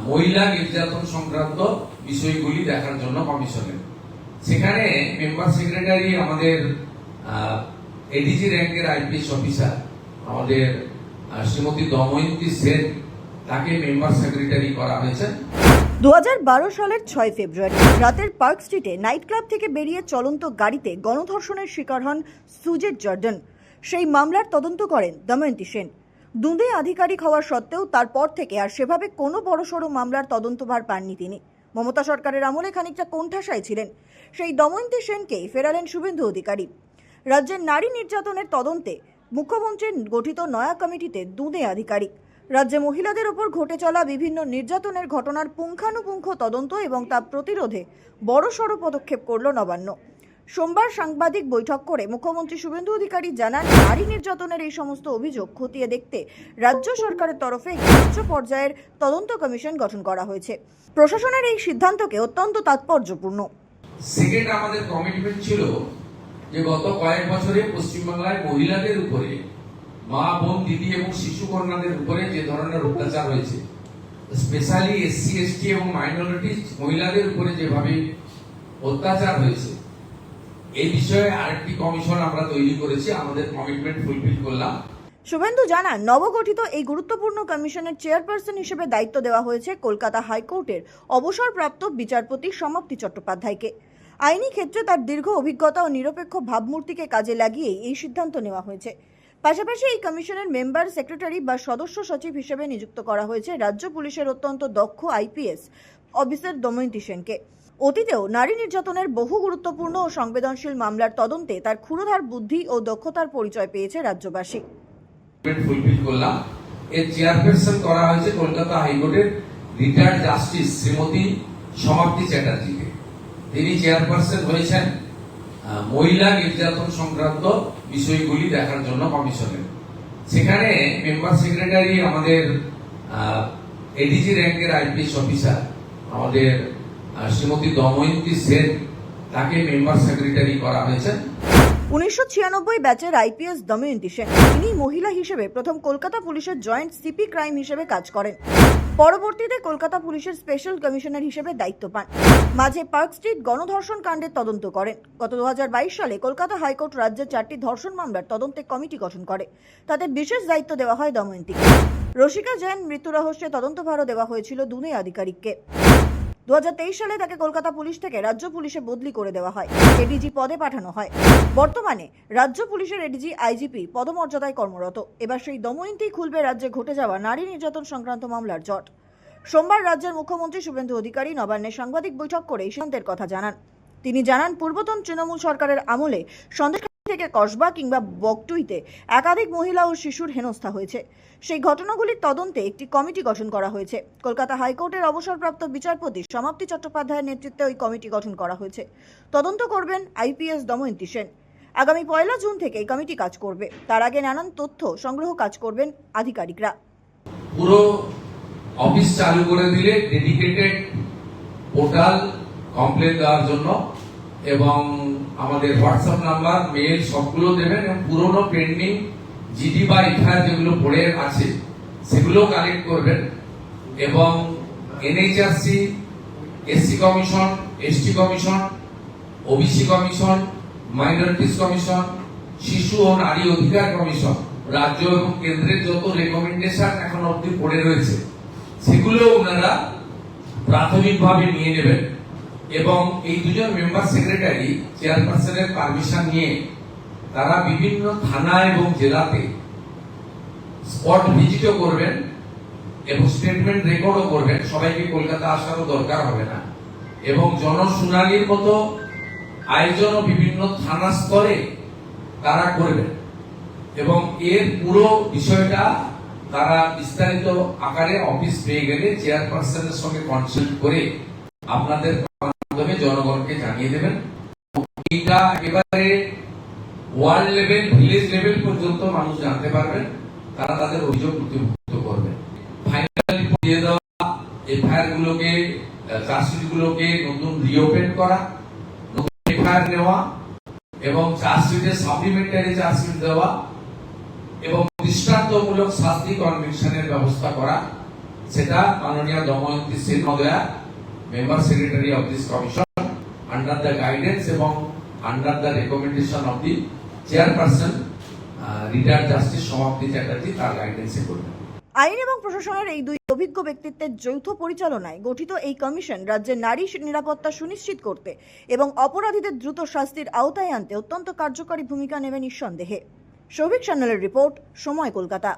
মহিলা নির্যাতন সংক্রান্ত বিষয়গুলি দেখার জন্য কমিশনে। সেখানে মেম্বার সেক্রেটারি আমাদের এডিজি র্যাঙ্কের আইপিএস অফিসার আমাদের শ্রীমতী দময়ন্তী সেন, তাকে মেম্বার সেক্রেটারি করা হয়েছে। 2012 সালের 6 ফেব্রুয়ারি রাতের পার্ক স্ট্রিটে নাইট ক্লাব থেকে বেরিয়ে চলন্ত গাড়িতে গণধর্ষণের শিকার হন সুজেত জর্ডন। সেই মামলার তদন্ত করেন দময়ন্তী সেন। দুঁদে আধিকারিক হওয়া সত্ত্বেও তারপর থেকে আর সেভাবে কোনো বড়সড় মামলার তদন্তভার পাননি তিনি। মমতা সরকারের আমলে খানিকটা কোণঠাসায় ছিলেন। সেই দময়ন্তী সেনকেই ফেরালেন শুভেন্দু অধিকারী। রাজ্যের নারী নির্যাতনের তদন্তে মুখ্যমন্ত্রীর গঠিত নয়া কমিটিতে দুঁদে আধিকারিক। রাজ্যে মহিলাদের ওপর ঘটে চলা বিভিন্ন নির্যাতনের ঘটনার পুঙ্খানুপুঙ্খ তদন্ত এবং তা প্রতিরোধে বড়সড় পদক্ষেপ করল নবান্ন। সোমবার সাংবাদিক বৈঠক করে মুখ্যমন্ত্রী শুভেন্দু অধিকারী জানান, নারী নির্যাতনের এই সমস্ত অভিযোগ খতিয়ে দেখতে রাজ্য সরকারের তরফে উচ্চ পর্যায়ের তদন্ত কমিশন গঠন করা হয়েছে। প্রশাসনের এই সিদ্ধান্তকে অত্যন্ত তাৎপর্যপূর্ণ। সেকেন্ড আমাদের কমিটমেন্ট ছিল যে গত কয়েক বছরে পশ্চিমবাংলায় মহিলাদের উপরে, মা, বোন, দিদি এবং শিশু কন্যাদের উপরে যে ধরনের অত্যাচার হয়েছে, স্পেশালি এসসি, এসটি এবং মাইনরিটি মহিলাদের উপরে যেভাবে অত্যাচার হয়েছে, এই বিষয়ে আরেকটি কমিশন আমরা তৈরি করেছি। আমাদের কমিটমেন্ট ফুলফিল করলাম। শুভেন্দু জানান, নবগঠিত এই গুরুত্বপূর্ণ কমিশনের চেয়ারপারসন হিসেবে দায়িত্ব দেওয়া হয়েছে কলকাতা হাইকোর্টের অবসরপ্রাপ্ত বিচারপতি সমাপ্তি চট্টোপাধ্যায়কে। আইনি ক্ষেত্রে তার দীর্ঘ অভিজ্ঞতা ও নিরপেক্ষ ভাবমূর্তিকে কাজে লাগিয়েই এই সিদ্ধান্ত নেওয়া হয়েছে। পাশাপাশি এই কমিশনের মেম্বার সেক্রেটারি বা সদস্য সচিব হিসেবে নিযুক্ত করা হয়েছে রাজ্য পুলিশের অত্যন্ত দক্ষ আইপিএস অফিসার দময়ন্তী সেনকে। অতীতেও নারী নির্যাতনের বহু গুরুত্বপূর্ণ ও সংবেদনশীল মামলার তদন্তে তার ক্ষুরধার বুদ্ধি ও দক্ষতার পরিচয় পেয়েছে রাজ্যবাসী। ফুলফিল করলাম। এর চেয়ারপারসন করা হয়েছে কলকাতা হাইকোর্টের রিটায়ার্ড জাস্টিস শ্রীমতী সমাপ্তি চ্যাটার্জিকে। তিনি চেয়ারপারসন হয়েছেন মহিলা নির্যাতন সংক্রান্ত বিষয়গুলি দেখার জন্য কমিশনে। সেখানে মেম্বার সেক্রেটারি আমাদের এডিজি র্যাঙ্কের আইপিএস অফিসার আমাদের শ্রীমতী দময়ন্তী সেন, তাকে মেম্বার সেক্রেটারি করা হয়েছে। 1996 ব্যাচের আইপিএস দময়ন্তী সেন, তিনি মহিলা হিসেবে প্রথম কলকাতা পুলিশের জয়েন্ট সিপি ক্রাইম হিসেবে কাজ করেন। পরবর্তীতে কলকাতা পুলিশের স্পেশাল কমিশনার হিসেবে দায়িত্ব পান। মাঝে পার্ক স্ট্রিট গণধর্ষণ কাণ্ডের তদন্ত করেন। গত 2022 সালে কলকাতা হাইকোর্ট রাজ্যের 4টি ধর্ষণ মামলার তদন্তে কমিটি গঠন করে। তাতে বিশেষ দায়িত্ব দেওয়া হয় দময়ন্তীকে। রসিকা জৈন মৃত্যু রহস্যে তদন্তভারও দেওয়া হয়েছিল দুনে আধিকারিককে। 2023 সালে তাকে কলকাতা পুলিশ থেকে রাজ্য পুলিশে বদলি করে দেওয়া হয়, এডিজি পদে পাঠানো হয়। বর্তমানে রাজ্য পুলিশের এডিজি আইজিপি পদমর্যাদায় কর্মরত। এবার সেই দময়ন্তী খুলবে রাজ্যে ঘটে যাওয়া নারী নির্যাতন সংক্রান্ত মামলার জট। সোমবার রাজ্যের মুখ্যমন্ত্রী শুভেন্দু অধিকারী নবান্নে সাংবাদিক বৈঠক করে এই সিদ্ধান্তের কথা জানান। তিনি জানান, পূর্বতন তৃণমূল সরকারের আমলে সন্দেশখালী থেকে কসবা কিংবা বকটুইতে একাধিক মহিলা ও শিশুর হেনস্থা হয়েছে। সেই ঘটনাগুলির তদন্তে একটি কমিটি গঠন করা হয়েছে। কলকাতা হাইকোর্টের অবসরপ্রাপ্ত বিচারপতি সমাপ্তি চট্টোপাধ্যায়ের নেতৃত্বে ওই কমিটি গঠন করা হয়েছে। তদন্ত করবেন আইপিএস দময়ন্তী সেন। আগামী 1 জুন থেকে এই কমিটি কাজ করবে। তার আগে নানান তথ্য সংগ্রহ কাজ করবেন আধিকারিকরা। পুরো অফিস চালু করে দিলে ডেডিকেটেড পোর্টাল কমপ্লেন দেওয়ার জন্য, এবং আমাদের হোয়াটসঅ্যাপ নাম্বার, মেল সবগুলো দেবেন, এবং পুরোনো পেন্ডিং জিডি বা এফআইআর যেগুলো পড়ে আছে সেগুলো কালেক্ট করবেন, এবং NHRC, SC commission, ST commission, OBC commission, minorities commission, শিশু ও নারী অধিকার কমিশন, রাজ্য এবং কেন্দ্রের যত রেকমেন্ডেশন এখন অবধি পড়ে রয়েছে সেগুলো ওনারা প্রাথমিকভাবে নিয়ে নেবেন, এবং এই দুজন মেম্বার সেক্রেটারি চেয়ারপারসনের পারমিশন নিয়ে তারা বিভিন্ন থানা এবং জেলাতে স্পট ভিজিটও করবেন এবং স্টেটমেন্ট রেকর্ডও করবেন। সবাইকে কলকাতা আসারও দরকার হবে না, এবং জনশুনানির মতো আয়োজনও বিভিন্ন থানা স্তরে তারা করবেন, এবং এর পুরো বিষয়টা তারা বিস্তারিত আকারে অফিস পেয়ে গেলে চেয়ারপারসনের সঙ্গে কনসাল্ট করে আপনাদের মাধ্যমে জনগণকে জানিয়ে দেবেন। এটা একেবারে ওয়ার্ল্ড লেভেল, ভিলেজ লেভেল পর্যন্ত মানুষ জানতে পারবেন, তারা তাদের অভিযোগ নথিভুক্ত করবেন। ফাইনাল রিপোর্ট দিয়ে দেওয়া, এফআইআর গুলোকে, চার্জশিট গুলোকে নতুন রিওপেন করা, নতুন এফআইআর নেওয়া, এবং চার্জশিটে সাপ্লিমেন্টারি চার্জশিট দেওয়া, এবং দৃষ্টান্তমূলক শাস্তি কনভিকশনের ব্যবস্থা করা, সেটা মাননীয় দময়ন্তী সেন মহোদয়া, member secretary of this commission, under the guidance এবং under the recommendation of the chairperson retired justice Samapti Chatterjee, তার গাইডেন্সে করবেন। আইন এবং প্রশাসনের এই দুই অভিজ্ঞ ব্যক্তিত্বের যৌথ পরিচালনায় গঠিত এই কমিশন রাজ্যের নারী নিরাপত্তা সুনিশ্চিত করতে এবং অপরাধীদের দ্রুত শাস্তির আওতায় আনতে অত্যন্ত কার্যকরী ভূমিকা নেবে নিঃসন্দেহে। সৌভিক সান্যালের রিপোর্ট, সময় কলকাতা।